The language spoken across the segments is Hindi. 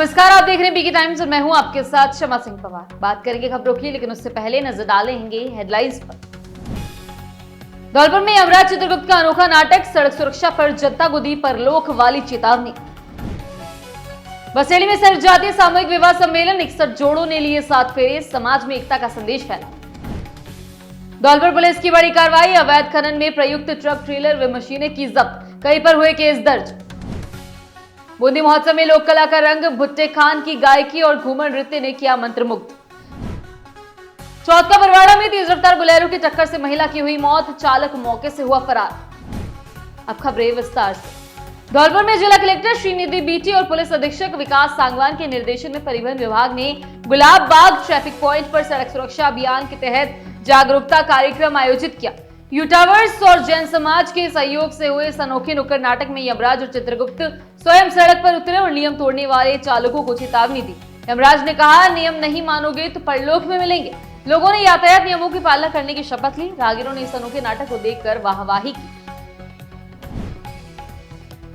नमस्कार, आप देख रहे हैं बीके टाइम्स और मैं हूं आपके साथ शमा सिंह पवार। बात करेंगे खबरों की, लेकिन उससे पहले नजर डालेंगे हेडलाइंस पर। धौलपुर में यमराज चित्रगुप्त का अनोखा नाटक, सड़क सुरक्षा पर जनता को दी परलोक वाली चेतावनी। बसेली में सर्वजातीय सामूहिक विवाह सम्मेलन, 61 जोड़ों ने लिए 7 फेरे, समाज में एकता का संदेश फैला। धौलपुर पुलिस की बड़ी कार्रवाई, अवैध खनन में प्रयुक्त ट्रक ट्रेलर व मशीनें की जब्त, कई पर हुए केस दर्ज। बूंदी महोत्सव में लोक कला का रंग, भुट्टे खान की गायकी और घूमर नृत्य ने किया मंत्रमुग्ध। चौथ का बरवाड़ा में तेज रफ्तार बुलेरो की टक्कर से महिला की हुई मौत, चालक मौके से हुआ फरार। अब खबरें विस्तार से। धौलपुर में जिला कलेक्टर श्रीनिधि बीटी और पुलिस अधीक्षक विकास सांगवान के निर्देशन में परिवहन विभाग ने गुलाब बाग ट्रैफिक पॉइंट पर सड़क सुरक्षा अभियान के तहत जागरूकता कार्यक्रम आयोजित किया। यूटावर्स और जैन समाज के सहयोग से हुए इस अनोखे नुक्कड़ नाटक में यमराज और चित्रगुप्त स्वयं सड़क पर उतरे और नियम तोड़ने वाले चालकों को चेतावनी दी। यमराज ने कहा, नियम नहीं मानोगे तो परलोक में मिलेंगे। लोगों ने यातायात नियमों की पालना करने की शपथ ली। राहगीरों ने इस अनोखे नाटक को देखकर वाहवाही की।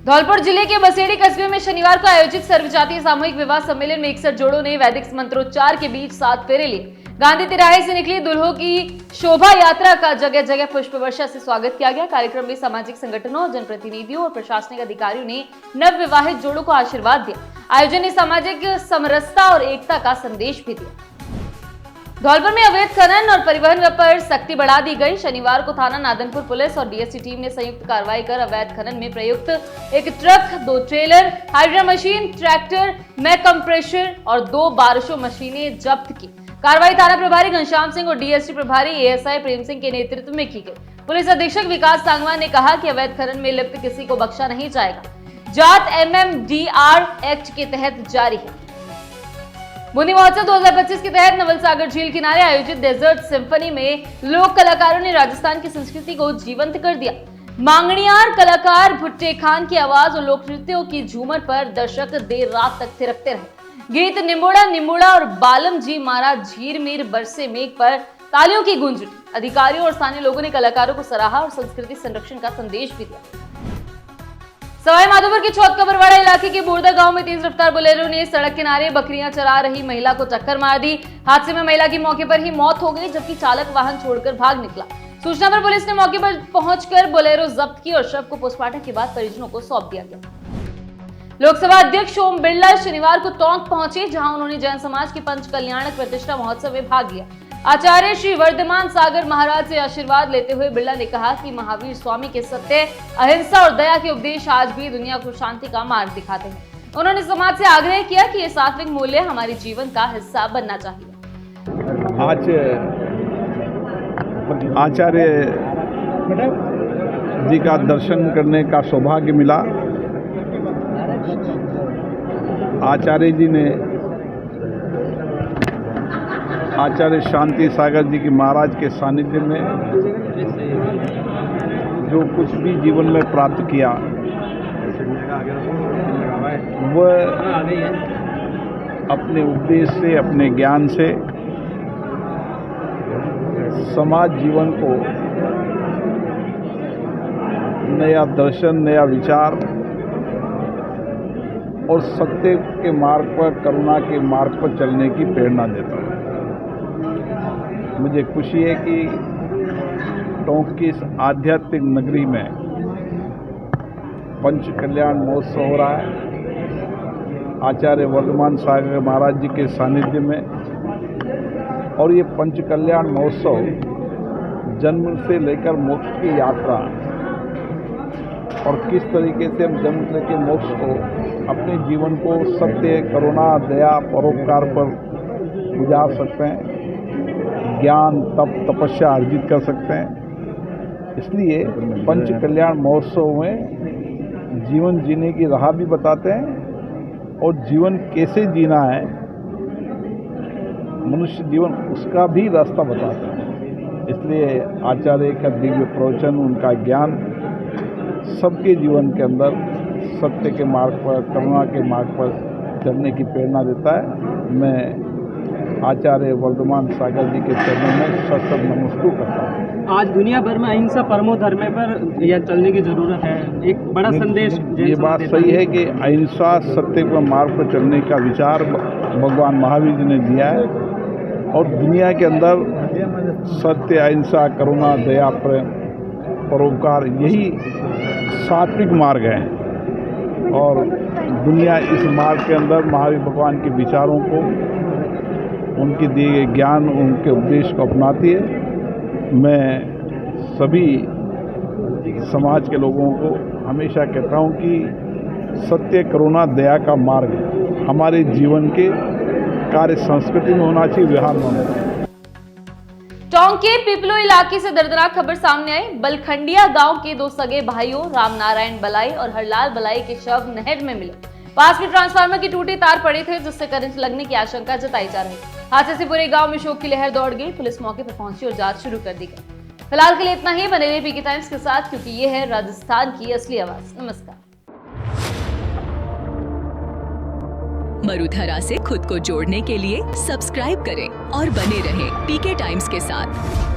धौलपुर जिले के बसेड़ी कस्बे में शनिवार को आयोजित सर्वजातीय सामूहिक विवाह सम्मेलन में 61 जोड़ों ने वैदिक मंत्रोच्चार के बीच 7 फेरे लिए। गांधी तिराहे से निकली दुल्हों की शोभा यात्रा का जगह जगह पुष्प वर्षा से स्वागत किया गया। कार्यक्रम में सामाजिक संगठनों, जनप्रतिनिधियों और प्रशासनिक अधिकारियों ने नव विवाहित जोड़ों को आशीर्वाद दिया। आयोजन ने सामाजिक समरसता और एकता का संदेश भी दिया। धौलपुर में अवैध खनन और परिवहन पर सख्ती बढ़ा दी गई। शनिवार को थाना नादनपुर पुलिस और डीएससी टीम ने संयुक्त कार्रवाई कर अवैध खनन में प्रयुक्त एक truck, 2 trailer, hydra machine, tractor, मैक कंप्रेशर और 2 बारिशों मशीनें जब्त की। कार्रवाई थाना प्रभारी घनश्याम सिंह और डीएससी प्रभारी एएसआई प्रेम सिंह के नेतृत्व में की गई। पुलिस अधीक्षक विकास सांगवान ने कहा कि अवैध खनन में लिप्त किसी को बख्शा नहीं जाएगा। जांच एमएमडीआर एक्ट के तहत जारी है। बूंदी महोत्सव 2025 के तहत नवलसागर झील किनारे आयोजित डेजर्ट सिम्फनी में लोक कलाकारों ने राजस्थान की संस्कृति को जीवंत कर दिया। मांगणियार कलाकार भुट्टे खान की आवाज और लोक नृत्यों की झूमर पर दर्शक देर रात तक थिरकते रहे। गीत निम्बोड़ा निम्बोड़ा और बालम जी मारा झीर मीर बरसे मेघ पर तालियों की गूंज उठी। अधिकारियों और स्थानीय लोगों ने कलाकारों को सराहा और संस्कृति संरक्षण का संदेश भी दिया। सवाई माधोपुर के चौथ का बरवाड़ा इलाके के बोरदा गांव में तेज रफ्तार बुलेरो ने सड़क किनारे बकरियां चरा रही महिला को टक्कर मार दी। हादसे में महिला की मौके पर ही मौत हो गई, जबकि चालक वाहन छोड़कर भाग निकला। सूचना पर पुलिस ने मौके पर पहुंचकर बोलेरो जब्त की और शव को पोस्टमार्टम के बाद परिजनों को सौंप दिया गया। लोकसभा अध्यक्ष ओम बिरला शनिवार को टोंक पहुंचे, जहां उन्होंने जैन समाज के पंच कल्याणक प्रतिष्ठा महोत्सव में भाग लिया। आचार्य श्री वर्धमान सागर महाराज से आशीर्वाद लेते हुए बिरला ने कहा कि महावीर स्वामी के सत्य, अहिंसा और दया के उपदेश आज भी दुनिया को शांति का मार्ग दिखाते हैं। उन्होंने समाज से आग्रह किया कि ये सात्विक मूल्य हमारे जीवन का हिस्सा बनना चाहिए। आज आचार्य जी का दर्शन करने का सौभाग्य मिला। आचार्य जी ने आचार्य शांति सागर जी की महाराज के सानिध्य में जो कुछ भी जीवन में प्राप्त किया, वह अपने उपदेश से, अपने ज्ञान से समाज जीवन को नया दर्शन, नया विचार और सत्य के मार्ग पर, करुणा के मार्ग पर चलने की प्रेरणा देता है। मुझे खुशी है कि टोंक की इस आध्यात्मिक नगरी में पंच कल्याण महोत्सव हो रहा है आचार्य वर्धमान सागर महाराज जी के सानिध्य में। और ये पंच कल्याण महोत्सव जन्म से लेकर मोक्ष की यात्रा और किस तरीके से हम जन्म से लेकर मोक्ष को, अपने जीवन को सत्य, करुणा, दया, परोपकार पर गुजार सकते हैं, ज्ञान, तप, तपस्या अर्जित कर सकते हैं। इसलिए पंच कल्याण महोत्सव में जीवन जीने की राह भी बताते हैं और जीवन कैसे जीना है, मनुष्य जीवन, उसका भी रास्ता बताते हैं। इसलिए आचार्य का दिव्य प्रवचन, उनका ज्ञान सबके जीवन के अंदर सत्य के मार्ग पर, करुणा के मार्ग पर चलने की प्रेरणा देता है। मैं आचार्य वर्धमान सागर जी के चरणों में सशक्त नमस्कार करता हूँ। आज दुनिया भर में अहिंसा परमो धर्मे पर यह चलने की जरूरत है, एक बड़ा संदेश ये बात सही है कि अहिंसा सत्य के मार्ग पर चलने का विचार भगवान महावीर जी ने दिया है और दुनिया के अंदर सत्य, अहिंसा, करुणा, दया, प्रेम, परोपकार यही सात्विक मार्ग है और दुनिया इस मार्ग के अंदर महावीर भगवान के विचारों को, उनके दिए गए ज्ञान, उनके उपदेश को अपनाती है। मैं सभी समाज के लोगों को हमेशा कहता हूं कि सत्य, करुणा, दया का मार्ग हमारे जीवन के कार्य संस्कृति में होना चाहिए, व्यवहार में होना चाहिए। टोंक के पिपलो इलाके से दर्दनाक खबर सामने आई। बलखंडिया गांव के दो सगे भाइयों रामनारायण बलाई और हरलाल बलाई के शव नहर में मिले। पास में ट्रांसफार्मर के टूटे तार पड़े थे जिससे करंट लगने की आशंका जताई जा रही। हादसे से पूरे गांव में शोक की लहर दौड़ गई। पुलिस मौके पर पहुंची और जांच शुरू कर दी गई। फिलहाल के लिए इतना ही। बने रहिए पीके टाइम्स के साथ क्योंकि ये है राजस्थान की असली आवाज। नमस्कार। मरुधरा से खुद को जोड़ने के लिए सब्सक्राइब करें और बने रहें पीके टाइम्स के साथ।